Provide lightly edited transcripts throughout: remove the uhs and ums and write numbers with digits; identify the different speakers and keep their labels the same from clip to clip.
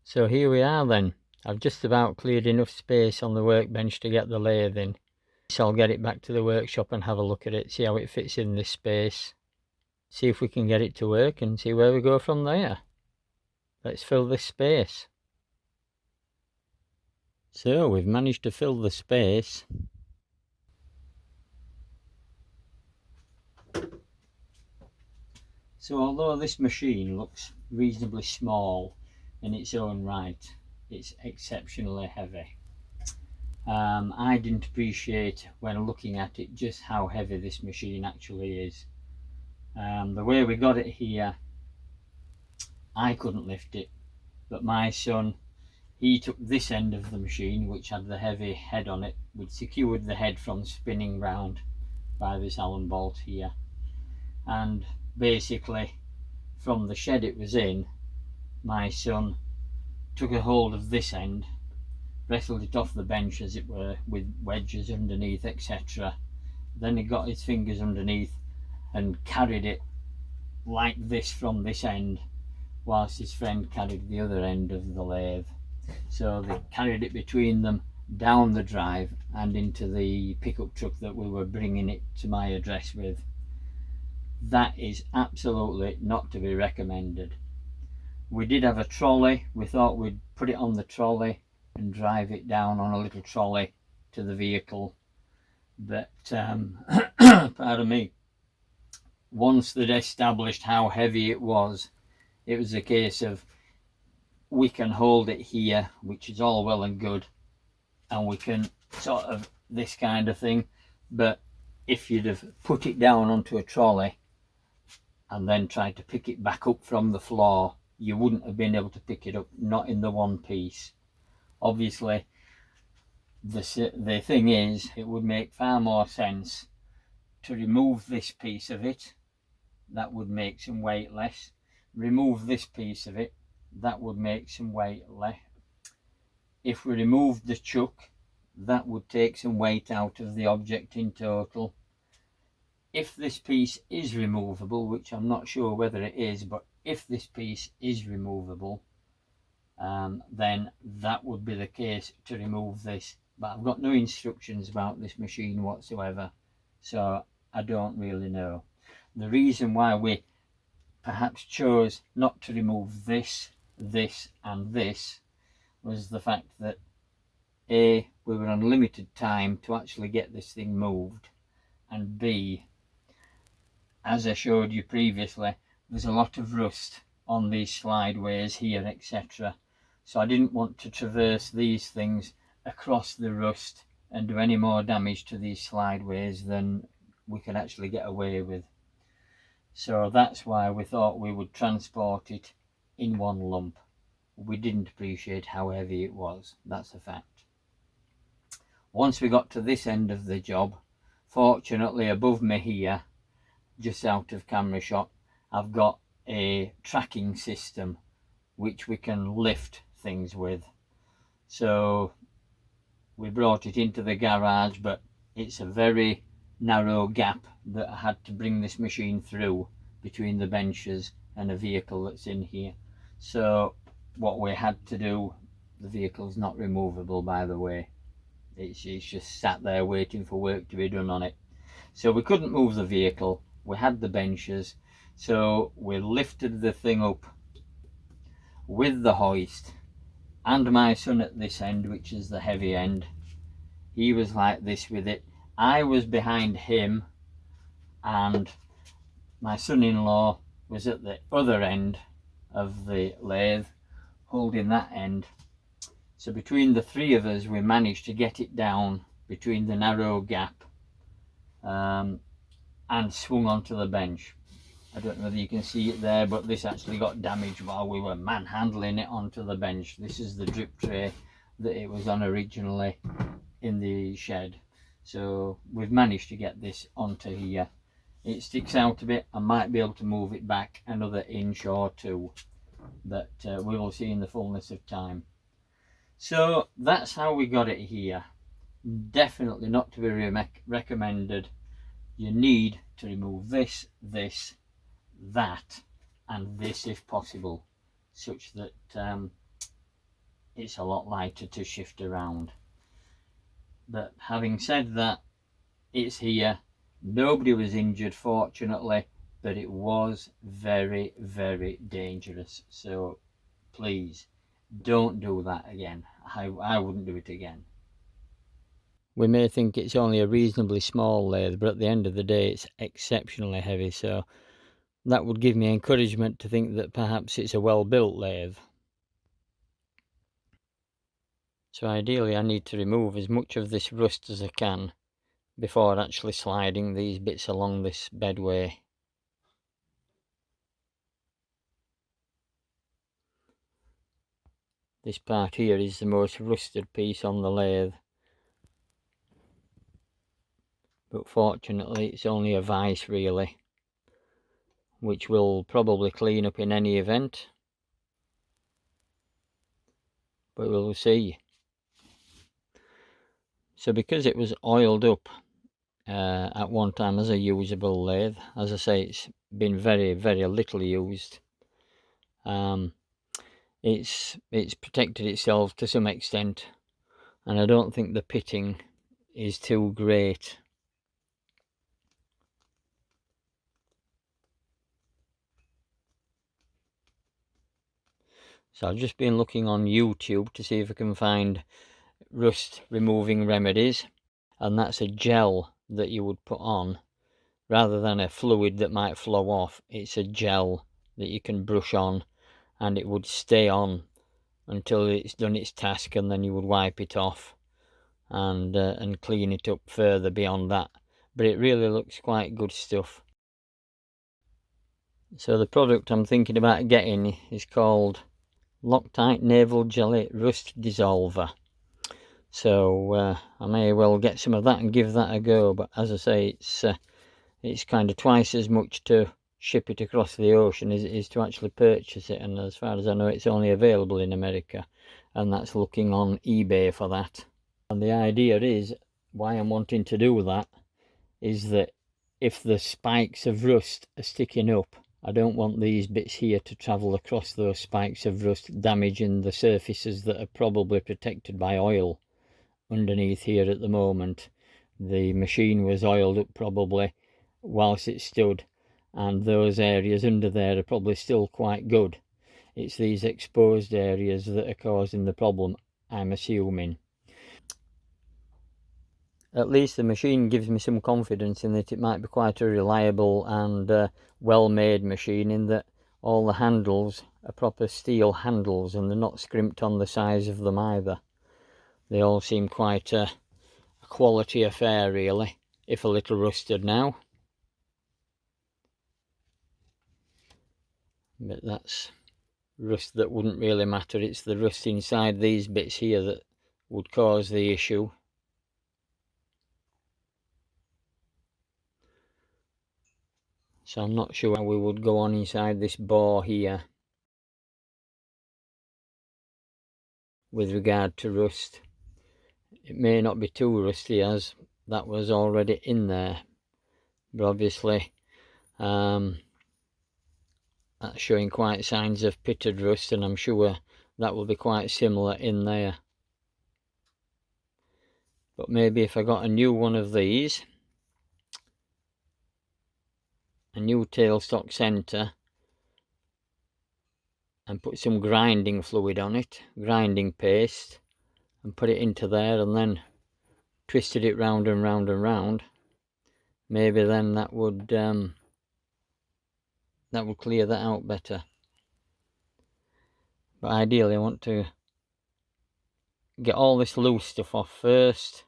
Speaker 1: So here we are then. I've just about cleared enough space on the workbench to get the lathe in. So I'll get it back to the workshop and have a look at it, see how it fits in this space, see if we can get it to work and see where we go from there. Let's fill this space. So we've managed to fill the space. So although this machine looks reasonably small in its own right, it's exceptionally heavy. I didn't appreciate when looking at it just how heavy this machine actually is. The way we got it here, I couldn't lift it, but my son, he took this end of the machine which had the heavy head on it. We'd secured the head from spinning round by this Allen bolt here, and basically from the shed it was in, my son took a hold of this end, wrestled it off the bench as it were, with wedges underneath, etc. Then he got his fingers underneath and carried it like this from this end, whilst his friend carried the other end of the lathe. So they carried it between them down the drive and into the pickup truck that we were bringing it to my address with. That is absolutely not to be recommended. We did have a trolley. We thought we'd put it on the trolley and drive it down on a little trolley to the vehicle, but pardon me, once they'd established how heavy it was a case of, we can hold it here, which is all well and good, and we can sort of this kind of thing, but if you'd have put it down onto a trolley and then tried to pick it back up from the floor, you wouldn't have been able to pick it up, not in the one piece. Obviously, the thing is, it would make far more sense to remove this piece of it. That would make some weight less. Remove this piece of it. That would make some weight less. If we removed the chuck, that would take some weight out of the object in total. If this piece is removable, which I'm not sure whether it is, but if this piece is removable, then that would be the case to remove this. But I've got no instructions about this machine whatsoever, so I don't really know. The reason why we perhaps chose not to remove this, this and this was the fact that A, we were on limited time to actually get this thing moved, and B, as I showed you previously, there's a lot of rust on these slideways here, etc. So I didn't want to traverse these things across the rust and do any more damage to these slideways than we could actually get away with. So that's why we thought we would transport it in one lump. We didn't appreciate how heavy it was, that's a fact. Once we got to this end of the job, fortunately above me here, just out of camera shot, I've got a tracking system which we can lift things with. So we brought it into the garage, but it's a very narrow gap that I had to bring this machine through between the benches and a vehicle that's in here. So what we had to do, the vehicle's not removable, by the way, it's just sat there waiting for work to be done on it. So we couldn't move the vehicle, we had the benches, so we lifted the thing up with the hoist, and my son at this end, which is the heavy end, he was like this with it. I was behind him, and my son-in-law was at the other end of the lathe holding that end. So between the three of us we managed to get it down between the narrow gap and swung onto the bench. I don't know whether you can see it there, but this actually got damaged while we were manhandling it onto the bench. This is the drip tray that it was on originally in the shed. So we've managed to get this onto here. It sticks out a bit. I might be able to move it back another inch or two, but we will see in the fullness of time. So that's how we got it here. Definitely not to be recommended. You need to remove this, this, that and this if possible, such that it's a lot lighter to shift around. But having said that, it's here. Nobody was injured, fortunately, but it was very, very dangerous. So please don't do that again. I wouldn't do it again. We may think it's only a reasonably small lathe, but at the end of the day it's exceptionally heavy, so that would give me encouragement to think that perhaps it's a well-built lathe. So ideally I need to remove as much of this rust as I can before actually sliding these bits along this bedway. This part here is the most rusted piece on the lathe, but fortunately it's only a vice really, which will probably clean up in any event, but we'll see. So because it was oiled up at one time as a usable lathe, as I say, it's been very, very little used. It's protected itself to some extent, and I don't think the pitting is too great. So I've just been looking on YouTube to see if I can find rust removing remedies, and that's a gel that you would put on rather than a fluid that might flow off. It's a gel that you can brush on, and it would stay on until it's done its task, and then you would wipe it off and clean it up further beyond that. But it really looks quite good stuff. So the product I'm thinking about getting is called Loctite Naval Jelly Rust Dissolver. So I may well get some of that and give that a go, but as I say, it's kind of twice as much to ship it across the ocean as it is to actually purchase it, and as far as I know it's only available in America, and that's looking on eBay for that. And the idea is, why I'm wanting to do that, is that if the spikes of rust are sticking up, I don't want these bits here to travel across those spikes of rust, damaging the surfaces that are probably protected by oil underneath here at the moment. The machine was oiled up probably whilst it stood, and those areas under there are probably still quite good. It's these exposed areas that are causing the problem, I'm assuming. At least the machine gives me some confidence in that it might be quite a reliable and well-made machine, in that all the handles are proper steel handles and they're not scrimped on the size of them either. They all seem quite a quality affair really, if a little rusted now. But that's rust that wouldn't really matter. It's the rust inside these bits here that would cause the issue. So I'm not sure how we would go on inside this bore here with regard to rust. It may not be too rusty as that was already in there, but obviously that's showing quite signs of pitted rust, and I'm sure that will be quite similar in there. But maybe if I got a new one of these, a new tailstock centre, and put some grinding fluid on it, grinding paste, and put it into there, and then twisted it round and round and round, maybe then that would clear that out better. But ideally I want to get all this loose stuff off first,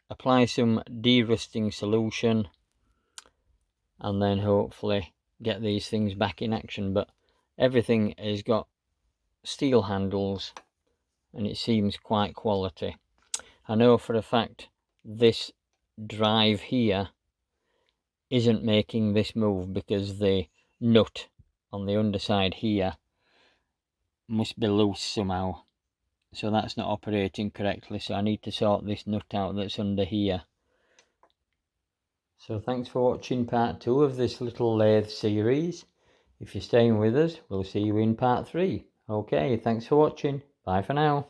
Speaker 1: apply some de-rusting solution, and then hopefully get these things back in action. But everything has got steel handles and it seems quite quality. I know for a fact this drive here isn't making this move because the nut on the underside here must be loose somehow, so that's not operating correctly, so I need to sort this nut out that's under here. So thanks for watching part 2 of this little lathe series. If you're staying with us, we'll see you in part 3. Okay, thanks for watching. Bye for now.